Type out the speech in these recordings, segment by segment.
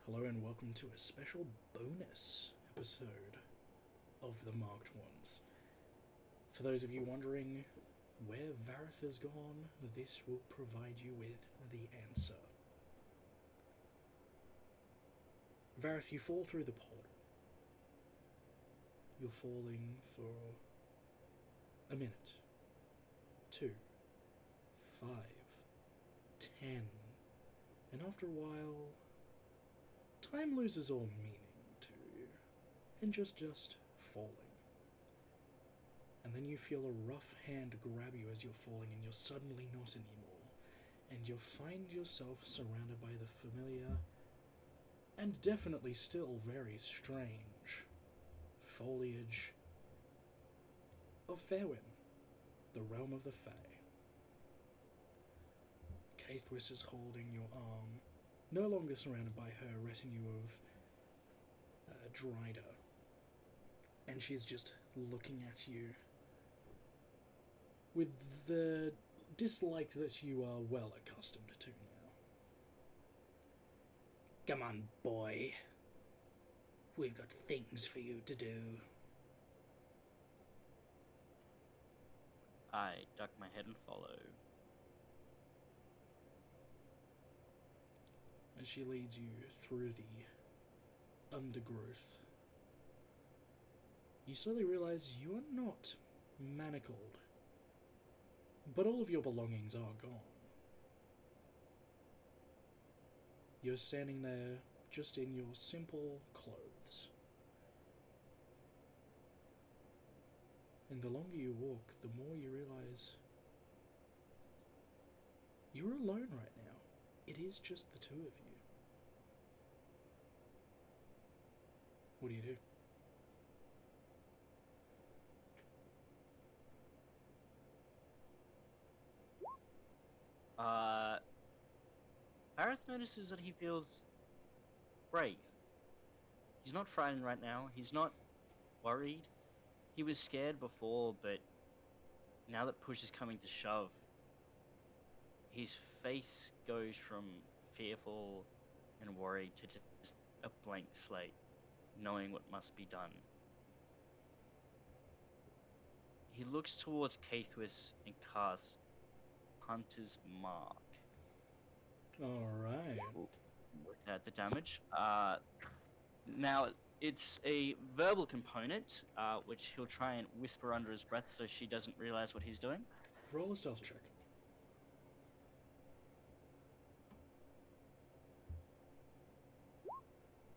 Hello and welcome to a special bonus episode of the Marked Ones. For those of you wondering where Vareth has gone, this will provide you with the answer. Vareth, you fall through the portal. You're falling for a minute, 2, 5, 10, and after a while, time loses all meaning to you, and just falling. And then you feel a rough hand grab you as you're falling, and you're suddenly not anymore, and you'll find yourself surrounded by the familiar, and definitely still very strange, foliage of Faerwyn, the realm of the Fae. Caithwis is holding your arm, no longer surrounded by her retinue of Dryder, and she's just looking at you with the dislike that you are well accustomed to now. Come on, boy. We've got things for you to do. I duck my head and follow. As she leads you through the undergrowth, you slowly realize you are not manacled, but all of your belongings are gone. You're standing there just in your simple clothes. And the longer you walk, the more you realize you're alone right now. It is just the two of you. What do you do? Vareth notices that he feels brave. He's not frightened right now. He's not worried. He was scared before, but now that push is coming to shove, his face goes from fearful and worried to just a blank slate, knowing what must be done. He looks towards Caithwis and casts Hunter's Mark. Alright. Work out the damage. Now, it's a verbal component, which he'll try and whisper under his breath so she doesn't realize what he's doing. Roll a stealth check.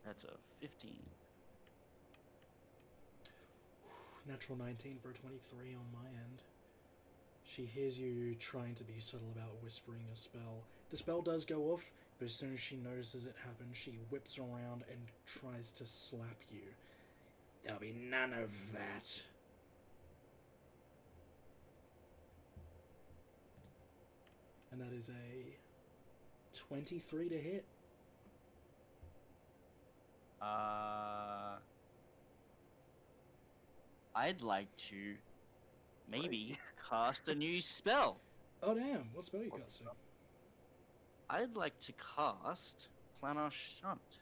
That's a 15. Natural 19 for a 23 on my end. She hears you trying to be subtle about whispering a spell. The spell does go off, but as soon as she notices it happen, she whips around and tries to slap you. There'll be none of that. And that is a 23 to hit. I'd like to maybe cast a new spell. Oh damn, what spell you casting? I'd like to cast Planar Shunt.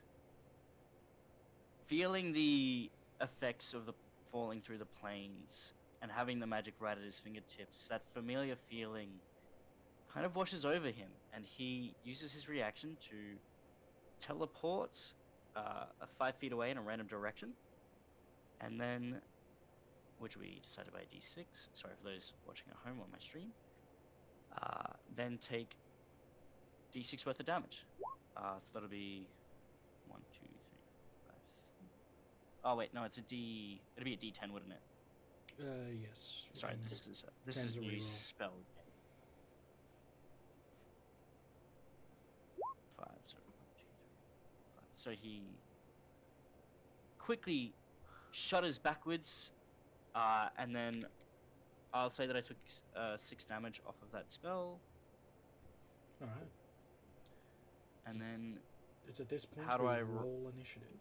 Feeling the effects of the falling through the plains and having the magic right at his fingertips, that familiar feeling kind of washes over him, and he uses his reaction to teleport 5 feet away in a random direction, and then, which we decided by d6, sorry for those watching at home on my stream, then take d6 worth of damage. So that'll be 1, 2, 3, 4, 5, 6. Oh wait, no, it'll be a d10, wouldn't it? Yes. Sorry, And this is tens a a new reroll. spell. 5, so 1, 2, 3, 4, 5. So he quickly shudders backwards, and then I'll say that I took 6 damage off of that spell. Alright. And then, It's at this point how do we I roll initiative.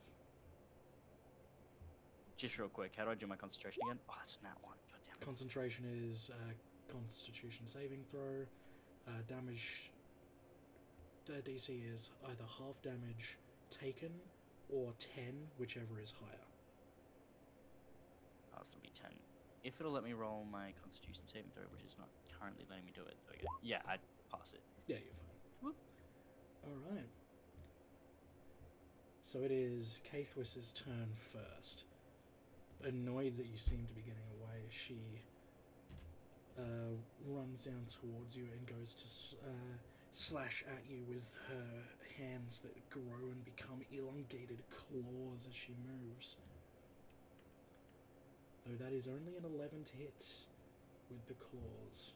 just real quick, how do I do my concentration again? Oh, that's a nat 1. God damn it. Concentration is Constitution saving throw. Damage DC is either half damage, taken, or 10, whichever is higher. Oh, it's gonna be 10. If it'll let me roll my Constitution saving throw, which is not currently letting me do it. There we go. Yeah, I'd pass it. Yeah, you're fine. Whoop. Alright. So it is Kathwis's turn first. Annoyed that you seem to be getting away, she runs down towards you and goes to slash at you with her hands that grow and become elongated claws as she moves. Though that is only an 11 to hit with the claws.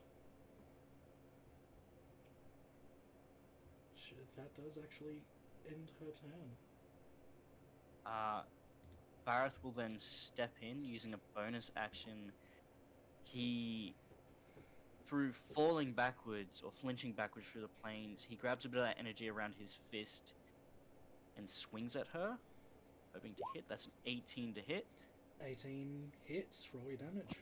That does actually end her turn. Vareth will then step in using a bonus action. He, through falling backwards or flinching backwards through the planes, he grabs a bit of that energy around his fist and swings at her, hoping to hit. That's an 18 to hit. 18 hits, roll your damage.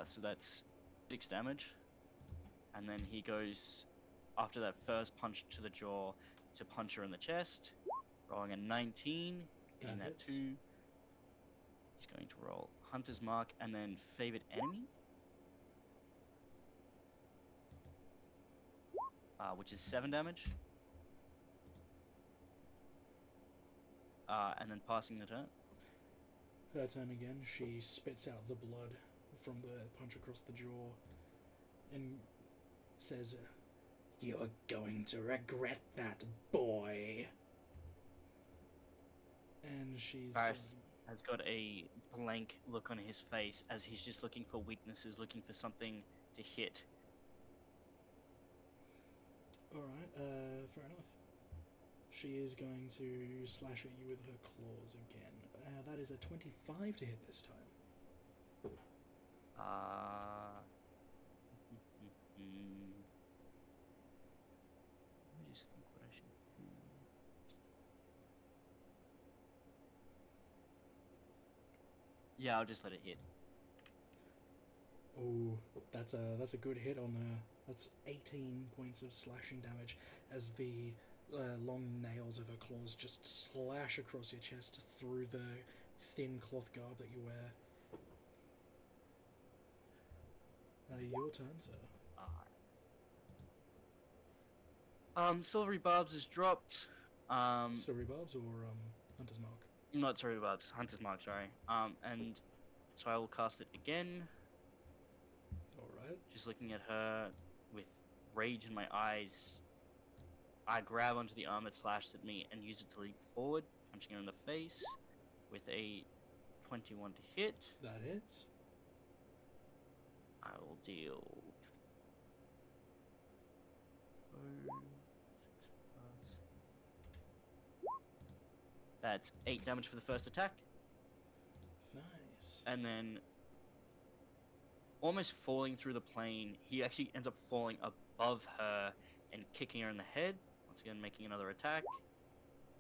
So that's 6 damage. And then he goes, after that first punch to the jaw, to punch her in the chest, rolling a 19, hitting that 2. He's going to roll Hunter's Mark and then Favored Enemy, which is 7 damage. And then passing the turn. Her turn again. She spits out the blood from the punch across the jaw and says, "You're going to regret that, boy." And she's... Vareth has got a blank look on his face as he's just looking for weaknesses, looking for something to hit. Alright, fair enough. She is going to slash at you with her claws again. That is a 25 to hit this time. Let me just think what I should do. Yeah, I'll just let it hit. Oh, that's a good hit on her. That's 18 points of slashing damage as the long nails of her claws just slash across your chest through the thin cloth garb that you wear. Your turn, sir. Silvery Barbs is dropped. Silvery Barbs or Hunter's Mark? Not Silvery Barbs, Hunter's Mark, sorry. And so I will cast it again. Alright. Just looking at her with rage in my eyes, I grab onto the arm that slashed at me and use it to leap forward, punching her in the face with a 21 to hit. That hits. I will deal... That's 8 damage for the first attack. Nice. And then, almost falling through the plane, he actually ends up falling above her and kicking her in the head. Once again, making another attack.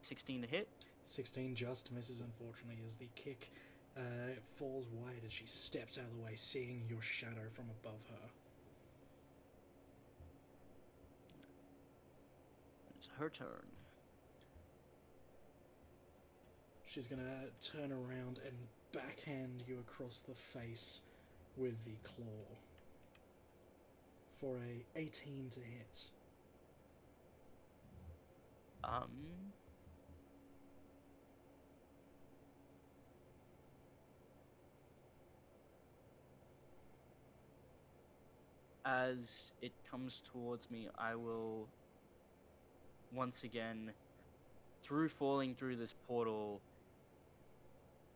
16 to hit. 16 just misses, unfortunately, as the kick falls wide as she steps out of the way, seeing your shadow from above her. It's her turn. She's going to turn around and backhand you across the face with the claw for a 18 to hit. As it comes towards me, I will once again, through falling through this portal,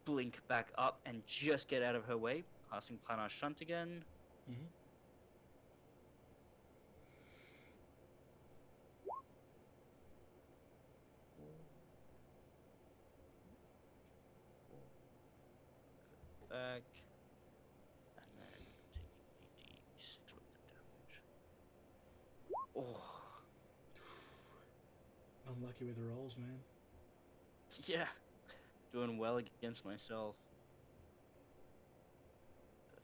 blink back up and just get out of her way, casting Planar Shunt again. Mm-hmm. Back, and then taking 86 worth of damage. Oh. Unlucky with the rolls, man. Yeah, doing well against myself.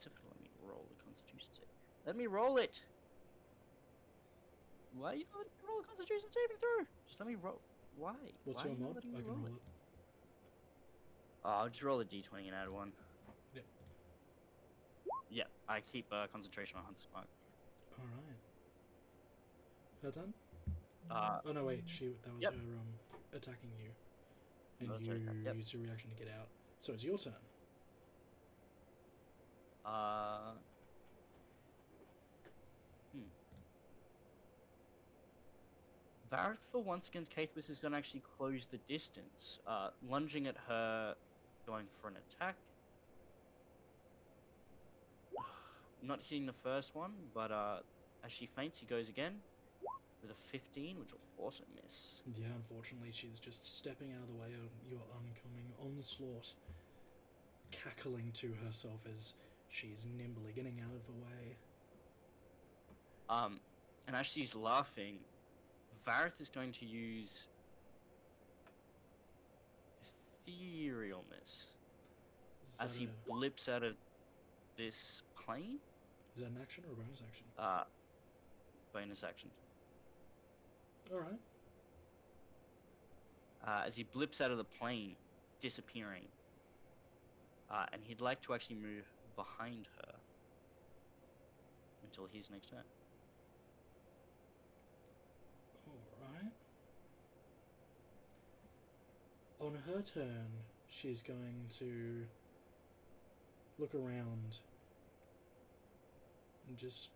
What's if it'll let me roll the Constitution save? Let me roll it. Why are you not letting me roll a Constitution saving throw? Just let me roll. Why? What's Why your are you not mod? letting I me can roll roll it? it. I'll just roll a d20 and add 1. Yep. Yeah, I keep concentration on Hunter's Mark. Alright. Her turn? Uh, Oh no, wait, that was Yep. her attacking you. And Military you attack, yep. used your reaction to get out. So it's your turn. Vareth, for once against Caithwis, is going to actually close the distance, lunging at her, going for an attack. Not hitting the first one, but as she faints, he goes again with a 15, which will also miss. Yeah, unfortunately, she's just stepping out of the way of your oncoming onslaught, cackling to herself as she's nimbly getting out of the way. And as she's laughing, Vareth is going to use Etherealness as he blips out of this plane. Is that an action or a bonus action? Bonus action. Alright. As he blips out of the plane, disappearing. And he'd like to actually move behind her until his next turn. Alright. On her turn, she's going to look around and just...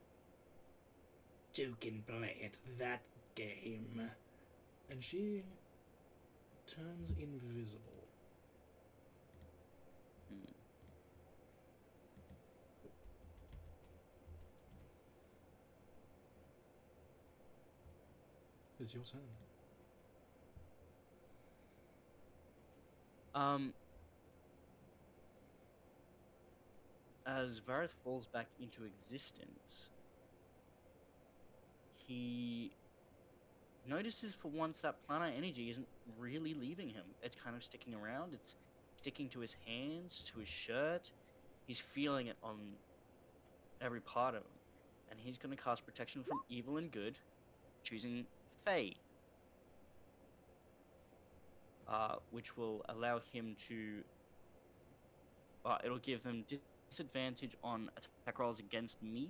"You can play it, that game." And she turns invisible. It's your turn. As Vareth falls back into existence, he notices for once that planar energy isn't really leaving him. It's kind of sticking around. It's sticking to his hands, to his shirt. He's feeling it on every part of him. And he's going to cast Protection from Evil and Good, choosing Fey. Which will allow him to... it'll give them disadvantage on attack rolls against me.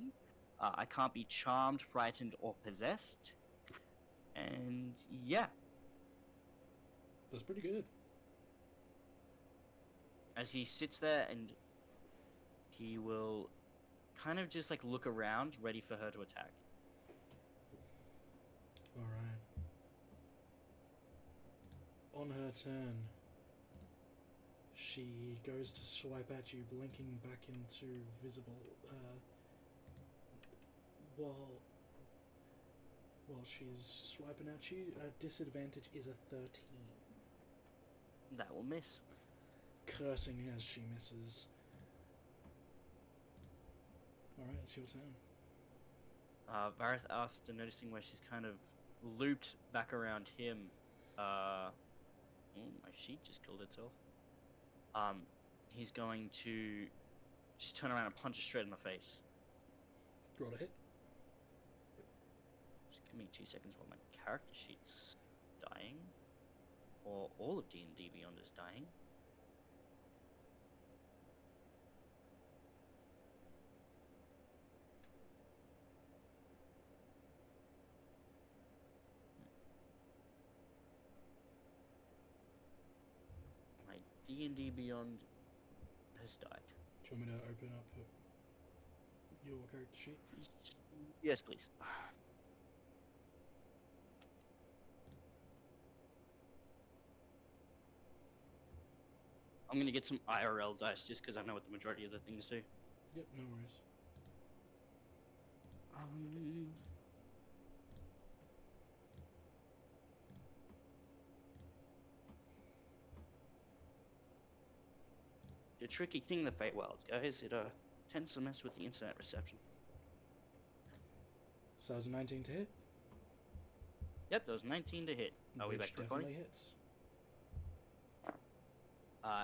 I can't be charmed, frightened, or possessed. And yeah. That's pretty good. As he sits there, and he will kind of just like look around, ready for her to attack. Alright. On her turn, she goes to swipe at you, blinking back into visible, while she's swiping at you. Disadvantage is a 13. That will miss. Cursing as she misses. Alright, it's your turn. Vareth, after noticing where she's kind of looped back around him, my sheet just killed itself. He's going to just turn around and punch her straight in the face. Roll a hit. Just give me 2 seconds while my character sheet's dying. Or all of D&D Beyond is dying. My D&D Beyond has died. Do you want me to open up your character sheet? Yes, please. I'm gonna get some IRL dice just because I know what the majority of the things do. Yep, no worries. The tricky thing, the Fate Wilds, guys, it tends to mess with the internet reception. So that was a 19 to hit? Yep, that was 19 to hit. Are we back to recording? Definitely hits.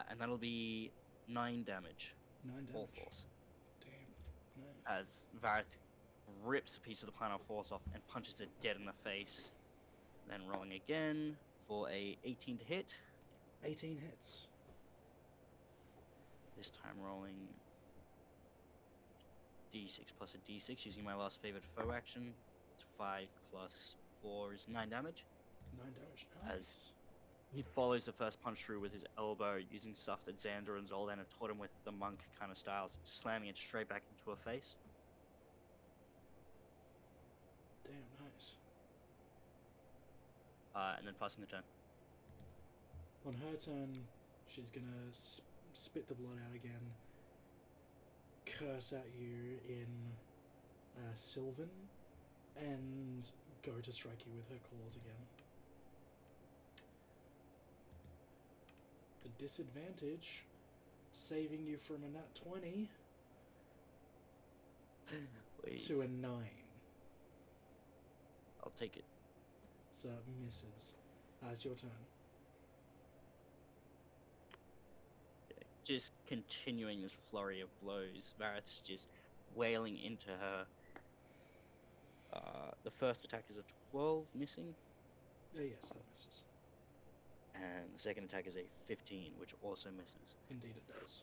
And that'll be 9 damage. 9 damage. All fours. Damn. Nice. as Vareth rips a piece of the planar force off and punches it dead in the face. Then rolling again for a 18 to hit. 18 hits. This time rolling d6 plus a d6 using my last favorite foe action. It's 5 plus 4 is 9 damage. 9 damage. As Nice. he follows the first punch through with his elbow, using stuff that Xander and Zoldan had taught him with the monk kind of styles, slamming it straight back into her face. Damn, nice. And then passing the turn. On her turn, she's gonna spit the blood out again, curse at you in Sylvan, and go to strike you with her claws again. The disadvantage, saving you from a nat 20 to a 9. I'll take it. So it misses. It's your turn. Just continuing this flurry of blows, Vareth's just wailing into her. The first attack is a 12, missing. Yes, that misses. And the second attack is a 15, which also misses. Indeed it does.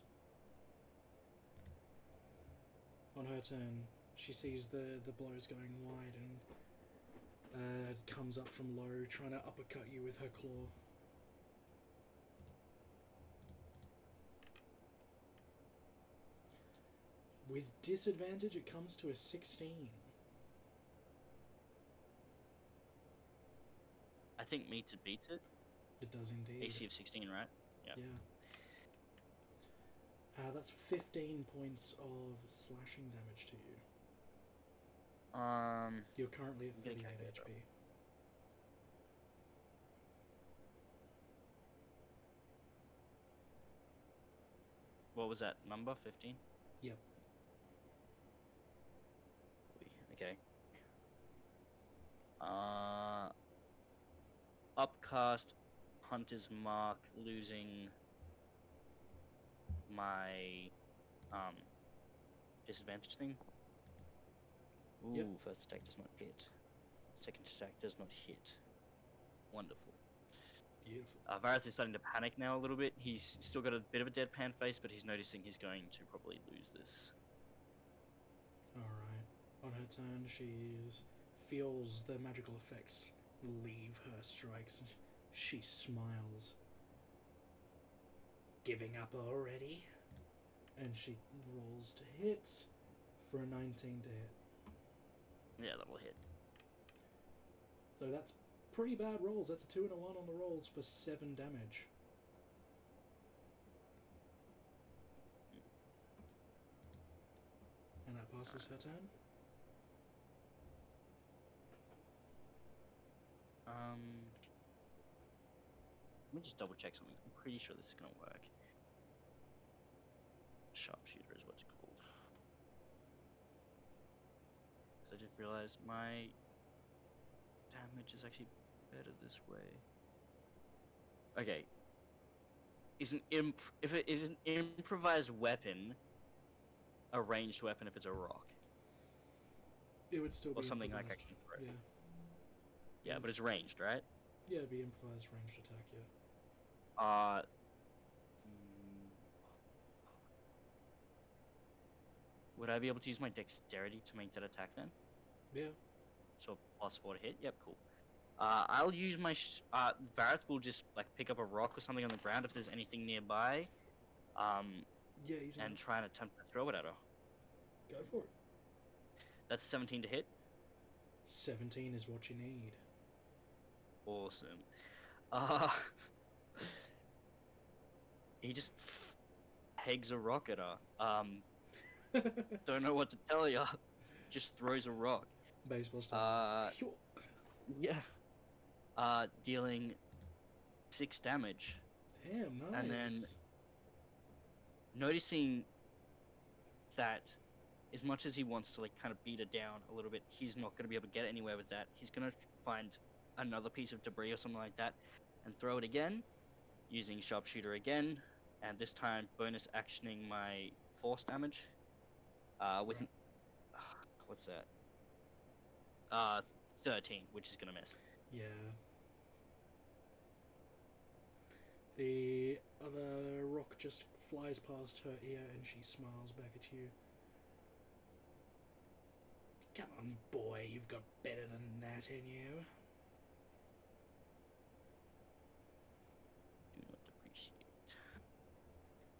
On her turn, she sees the blows going wide and comes up from low, trying to uppercut you with her claw. With disadvantage, it comes to a 16. I think meets it beats it. It does indeed. AC of 16, right? Yeah. That's 15 points of slashing damage to you. You're currently at 38 HP. What was that number? 15? Yep. Okay. Upcast Hunter's Mark, losing my disadvantage thing. Ooh, Yep. First attack does not hit. Second attack does not hit. Wonderful. Beautiful. Vareth is starting to panic now a little bit. He's still got a bit of a deadpan face, but he's noticing he's going to probably lose this. Alright. On her turn, she feels the magical effects leave her strikes. She smiles. Giving up already? And she rolls to hit for a 19 to hit. Yeah, that'll hit. Though that's pretty bad rolls. That's a 2 and a 1 on the rolls for 7 damage. And that passes her turn. Let me just double check something. I'm pretty sure this is gonna work. Sharpshooter is what it's called. Because I just realized my damage is actually better this way. Okay. If it is an improvised weapon, a ranged weapon if it's a rock? It would still be Or something like I improvised. can throw. Yeah. Yeah, but it's ranged, right? Yeah, it'd be improvised ranged attack, yeah. Would I be able to use my dexterity to make that attack then? Yeah. So +4 to hit? Yep, cool. I'll use my... Vareth will just, like, pick up a rock or something on the ground if there's anything nearby. Yeah, easy. And try and attempt to throw it at her. Go for it. That's 17 to hit. 17 is what you need. Awesome. He just pegs a rock at her. Don't know what to tell ya. Just throws a rock. Baseball style. Yeah. Dealing 6 damage. Damn, nice. And then noticing that as much as he wants to, like, kind of beat her down a little bit, he's not going to be able to get anywhere with that. He's going to find another piece of debris or something like that and throw it again, using Sharpshooter again, and this time bonus actioning my force damage with Right. What's that? Uh, 13, which is gonna miss. Yeah. The other rock just flies past her ear and she smiles back at you. Come on, boy, you've got better than that in you. Do not appreciate.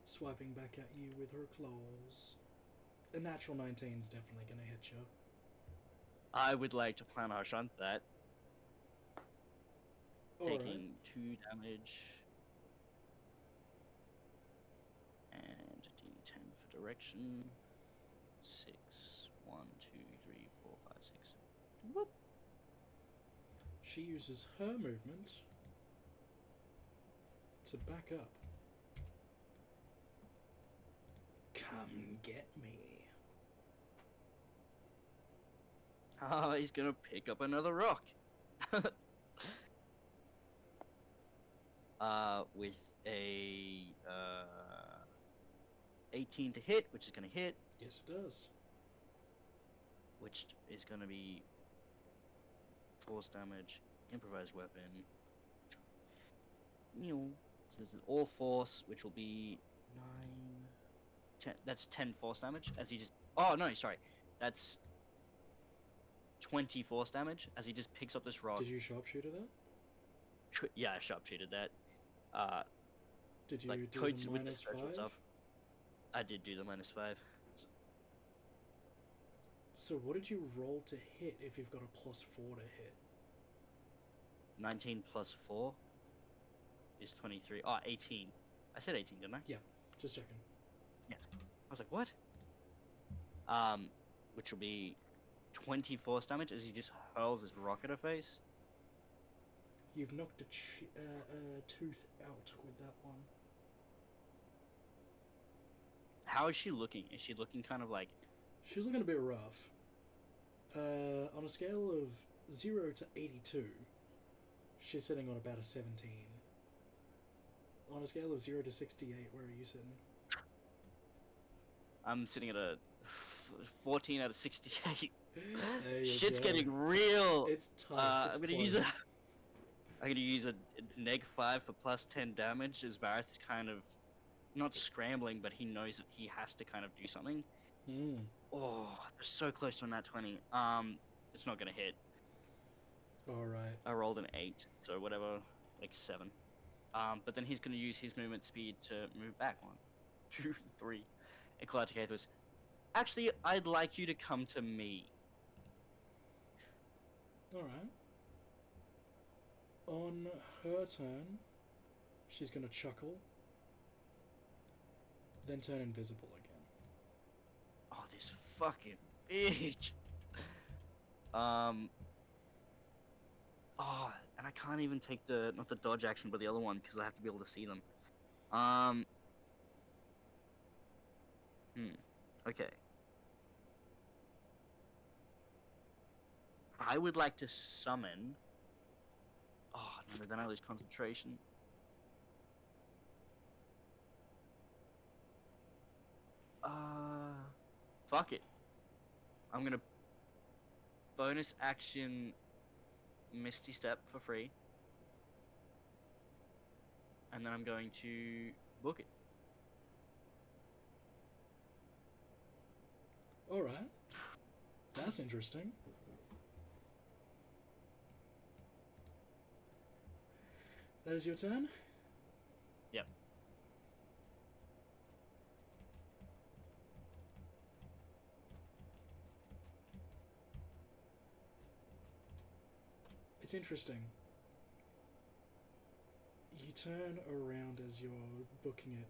Swiping back at you with her claws. A natural 19's definitely gonna hit you. I would like to plan our shunt that. Alright. Taking 2 damage. And a d10 for direction. 6. 1, 2, 3, 4, 5, 6. Whoop. She uses her movement to back up. Come get me. Ah, he's gonna pick up another rock. With a 18 to hit, which is gonna hit, Yes, it does. which is gonna be force damage, improvised weapon. So it's an all force, which will be 9, 10. That's 10 force damage as he just. Oh no, sorry, that's 20 force damage as he just picks up this rock. Did you sharpshooter that? Yeah, I sharpshooted that. Uh, Did you like do coats the it with the minus special 5? stuff. I did do the -5. So what did you roll to hit if you've got a +4 to hit? 19 plus 4 is 23. Oh, 18. I said 18, didn't I? Yeah, just checking. Yeah. I was like, what? Which will be 20 force damage as he just hurls his rock at her face. You've knocked a tooth out with that one. How is she looking? Is she looking kind of like... She's looking a bit rough. On a scale of 0 to 82, she's sitting on about a 17. On a scale of 0 to 68, where are you sitting? I'm sitting at a 14 out of 68. There you Shit's go. getting real. It's tight. It's I'm gonna close. use a -5 for +10 damage as Vareth is kind of not scrambling, but he knows that he has to kind of do something. Hmm. Oh, they're so close to a nat 20. It's not gonna hit. Alright. I rolled an 8, so whatever, like 7. But then he's gonna use his movement speed to move back 1, 2, 3, and call out to Cathos. Actually, I'd like you to come to me. Alright. On her turn, she's gonna chuckle, then turn invisible again. Oh, this fucking bitch. Oh, and I can't even take the not the dodge action, but the other one because I have to be able to see them. Okay. I would like to summon. Oh no, then I lose concentration. Fuck it. I'm gonna bonus action Misty Step for free, and then I'm going to book it. Alright. That's interesting. That is your turn? Yep. It's interesting. You turn around as you're booking it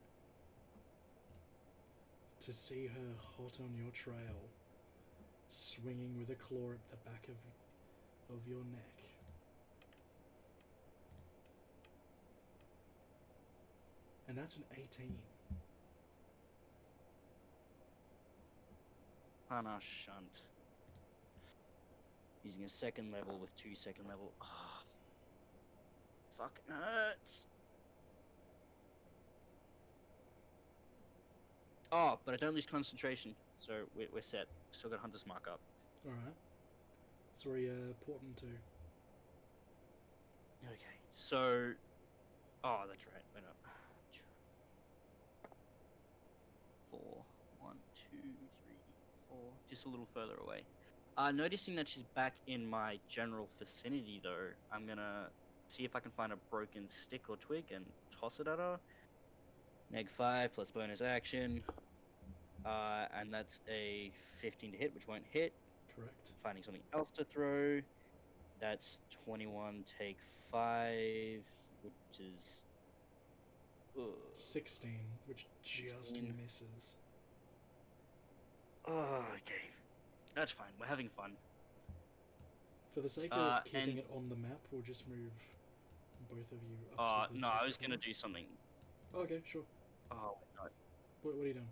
to see her hot on your trail, swinging with a claw at the back of your neck. And that's an 18. Hana Shunt. Using a second level with 2 second level. Oh, fucking hurts. Oh, but I don't lose concentration, so we're set. Still got Hunter's Mark up. Alright. So where are you porting to? Okay, so. Oh, that's right. Wait up. 4, 1, 2, 3, 4. Just a little further away. Noticing that she's back in my general vicinity, though, I'm gonna see if I can find a broken stick or twig and toss it at her. -5 plus bonus action. And that's a 15 to hit, which won't hit. Correct. Finding something else to throw. That's 21, take 5, which is. 16, which just 16. misses. Oh, okay. That's fine. We're having fun. For the sake of keeping And it on the map, we'll just move both of you up to the no, top I was gonna corner. do something. Oh, okay, sure. Oh, wait, no. What are you doing?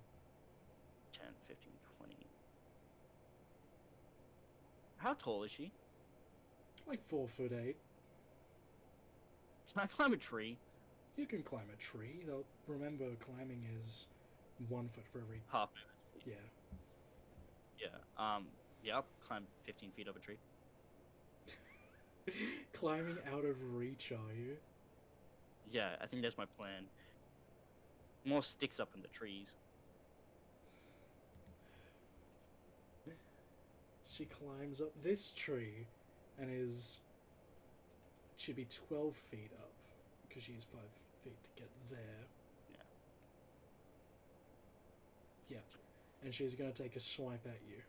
10, 15, 20. How tall is she? Like 4'8". Can I climb a tree? You can climb a tree, though remember climbing is 1 foot for every... Half movement speed. Yeah. Yeah, I'll climb 15 feet up a tree. Climbing out of reach, are you? Yeah, I think that's my plan. More sticks up in the trees. She climbs up this tree and is... She'd be 12 feet up, because she's 5 feet to get there. Yeah. Yeah. And she's going to take a swipe at you.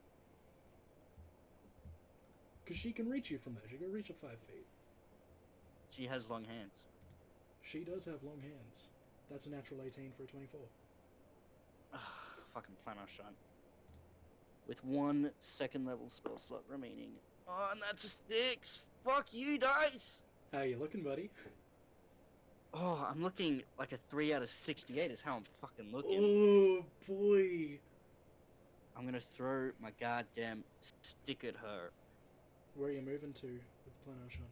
Because she can reach you from there. She can reach at 5 feet. She has long hands. She does have long hands. That's a natural 18 for a 24. Fucking plan our shot. With 1 second level spell slot remaining. Oh, and that's a 6! Fuck you, dice! How you looking, buddy? Oh, I'm looking like a 3 out of 68 is how I'm fucking looking. Oh, boy. I'm gonna throw my goddamn stick at her. Where are you moving to with the planar shot?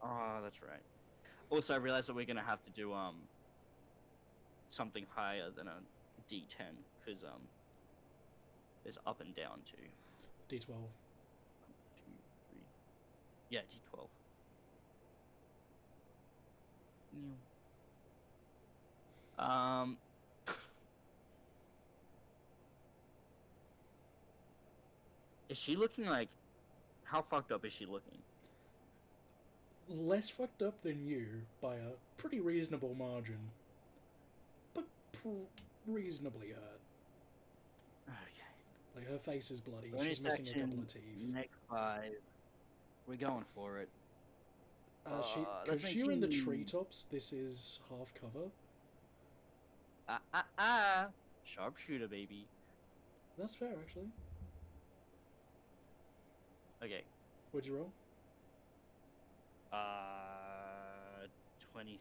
Oh, that's right. Also, I realized that we're gonna have to do something higher than a D10 because there's up and down too. D12. 1, 2, 3. Yeah, D12. Um. Is she looking like? How fucked up is she looking? Less fucked up than you by a pretty reasonable margin. But reasonably hurt. Okay. Like, her face is bloody. Bonus She's missing a couple action, of teeth. neck 5. We're going for it. Because that's you're in the 19. treetops, this is half cover. Sharpshooter, baby. That's fair, actually. Okay. What'd you roll? 20,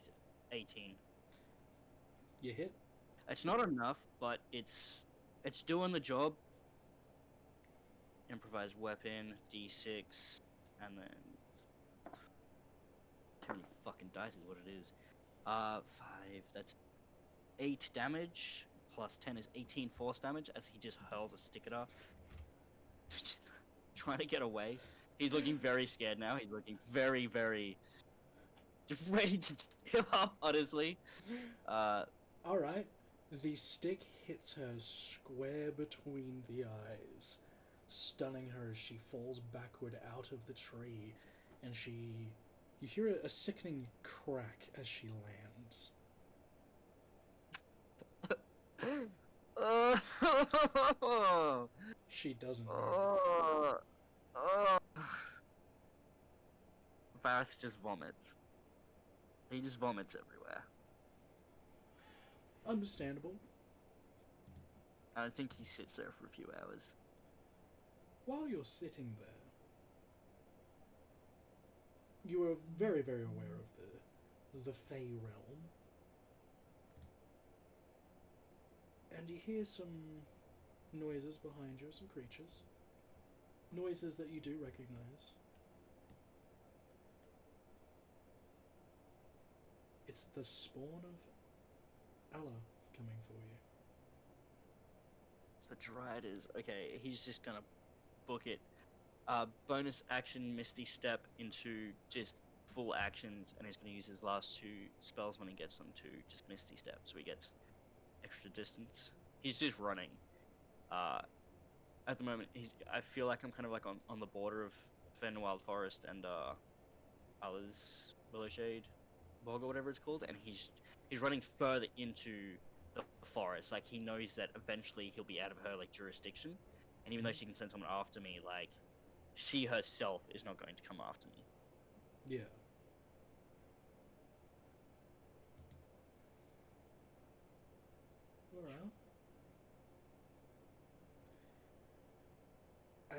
18. You hit. It's not enough, but it's doing the job. Improvised weapon, D6, and then too many fucking dice is what it is. 5. That's 8 damage plus 10 is 18 force damage as he just hurls a stick at her, just trying to get away. He's looking very scared now. He's looking very, very just ready to give up. Honestly. Alright. The stick hits her square between the eyes, stunning her as she falls backward out of the tree, and you hear a sickening crack as she lands. She doesn't move. Vareth just vomits. He just vomits everywhere. Understandable. I think he sits there for a few hours. While you're sitting there, you are very, very aware of the Fey realm. And you hear some noises behind you, some creatures. Noises that you do recognize. It's the spawn of Allah coming for you. So Dryad is okay. He's just gonna book it. Bonus action Misty Step into just full actions, and he's going to use his last 2 spells when he gets them to just Misty Step, so he gets extra distance. He's just running. Uh, at the moment, I feel like I'm kind of like on the border of Fenwild Forest and Allah's Willowshade Bog or whatever it's called, and he's running further into the forest. Like he knows that eventually he'll be out of her like jurisdiction, and even though she can send someone after me, like she herself is not going to come after me. Yeah. Alright.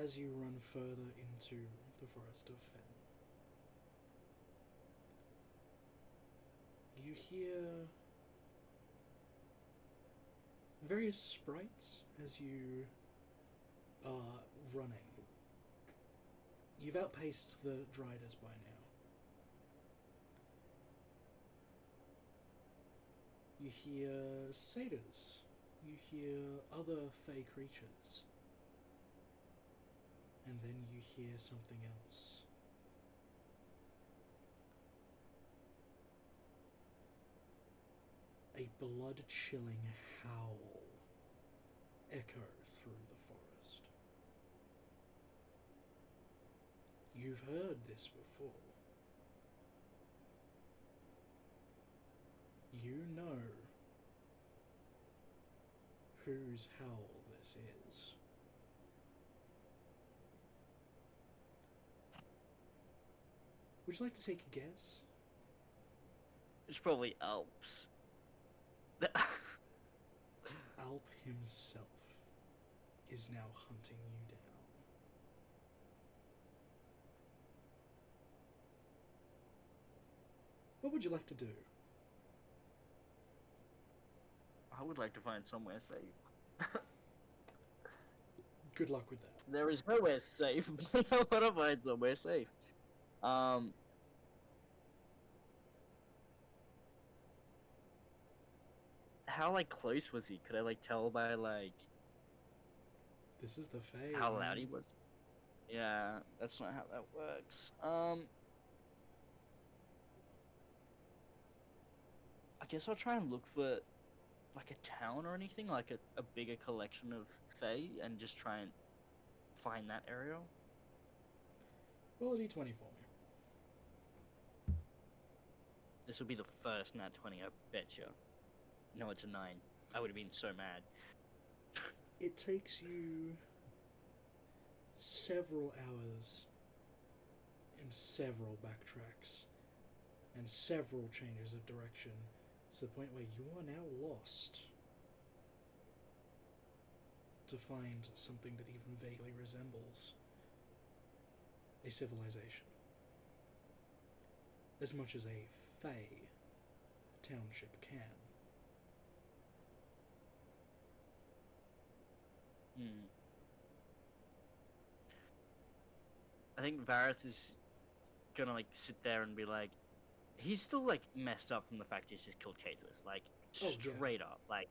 As you run further into the forest of Fen, you hear various sprites as you are running. You've outpaced the Driders by now. You hear satyrs. You hear other fey creatures. And then you hear something else. A blood-chilling howl echo through the forest. You've heard this before. You know whose howl this is. Would you like to take a guess? It's probably Alps. Alp himself is now hunting you down. What would you like to do? I would like to find somewhere safe. Good luck with that. There is nowhere safe. I want to find somewhere safe. How like close was he? Could I like tell by like This is the Fae. how man. loud he was? Yeah, that's not how that works. I guess I'll try and look for like a town or anything, like a bigger collection of Fae, and just try and find that area. Roll a d20 for me. This would be the first nat 20, I betcha. No, it's a 9. I would have been so mad. It takes you several hours and several backtracks and several changes of direction to the point where you are now lost to find something that even vaguely resembles a civilization. As much as a Fae township can. I think Vareth is gonna like sit there and be like, he's still like messed up from the fact he's just killed Kathris. Like straight up, like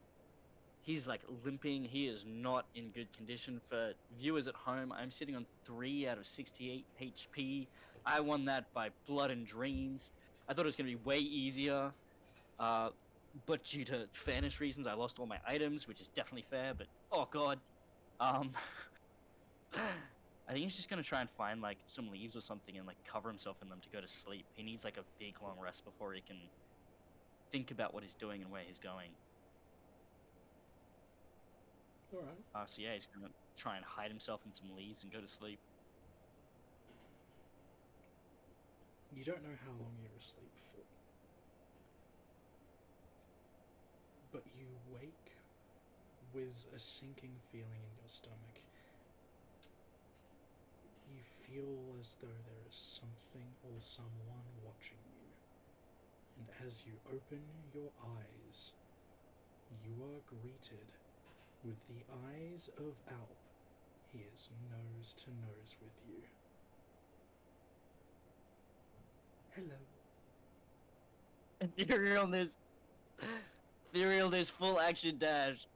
he's like limping. He is not in good condition. For viewers at home, I'm sitting on 3 out of 68 HP. I won that by blood and dreams. I thought it was gonna be way easier, but due to fairness reasons, I lost all my items, which is definitely fair. But oh god, I think he's just gonna try and find like some leaves or something and like cover himself in them to go to sleep. He needs like a big long rest before he can think about what he's doing and where he's going. Alright. So yeah, he's gonna try and hide himself in some leaves and go to sleep. You don't know how long you're asleep for. But you wake with a sinking feeling in your stomach. You feel as though there is something or someone watching you. And as you open your eyes, you are greeted with the eyes of Alp. He is nose to nose with you. Hello. Ethereal this full action dash.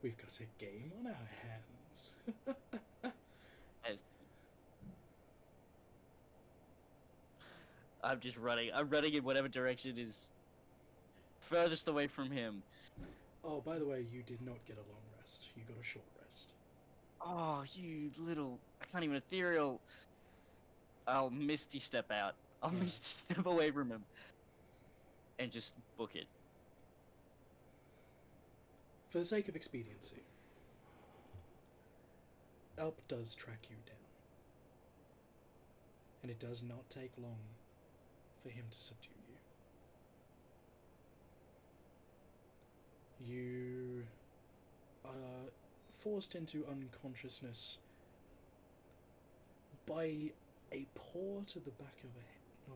We've got a game on our hands. I'm just running. I'm running in whatever direction is furthest away from him. Oh, by the way, you did not get a long rest. You got a short rest. Oh, you little... I can't even ethereal... I'll Misty step out. I'll Alright. Misty step away from him. And just book it. For the sake of expediency, Alp does track you down. And it does not take long for him to subdue you. You are forced into unconsciousness by a paw to the back of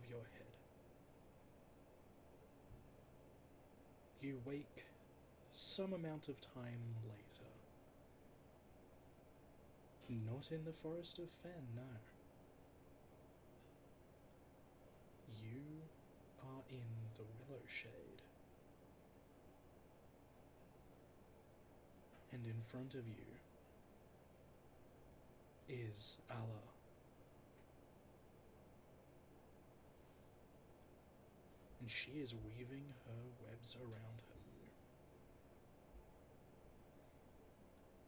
your head. You wake some amount of time later. Not in the Forest of Fen, no. You are in the Willow Shade. And in front of you is Allah. And she is weaving her webs around her.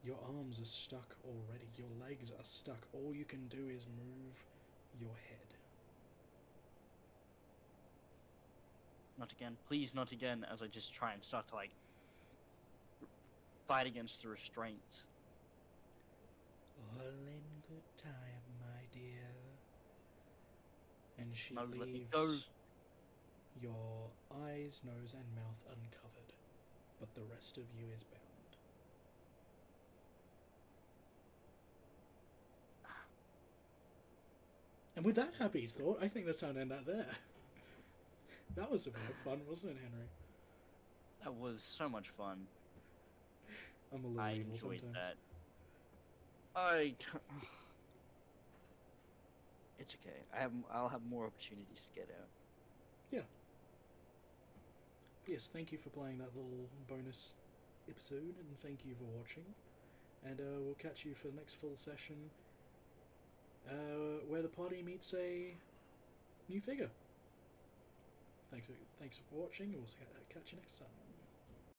Your arms are stuck already. Your legs are stuck. All you can do is move your head. Not again. Please, not again, as I just try and start to, like, fight against the restraints. All in good time, my dear. And she No, let me leaves go. your eyes, nose, and mouth uncovered, but the rest of you is bound. And with that happy thought, I think that's time to end that there. That was a bit of fun, wasn't it, Henry? That was so much fun. I'm a little I evil enjoyed sometimes. that. It's okay. I'll have more opportunities to get out. Yeah. Yes, thank you for playing that little bonus episode, and thank you for watching. And we'll catch you for the next full session, where the party meets a new figure. Thanks for watching, and we'll catch you next time.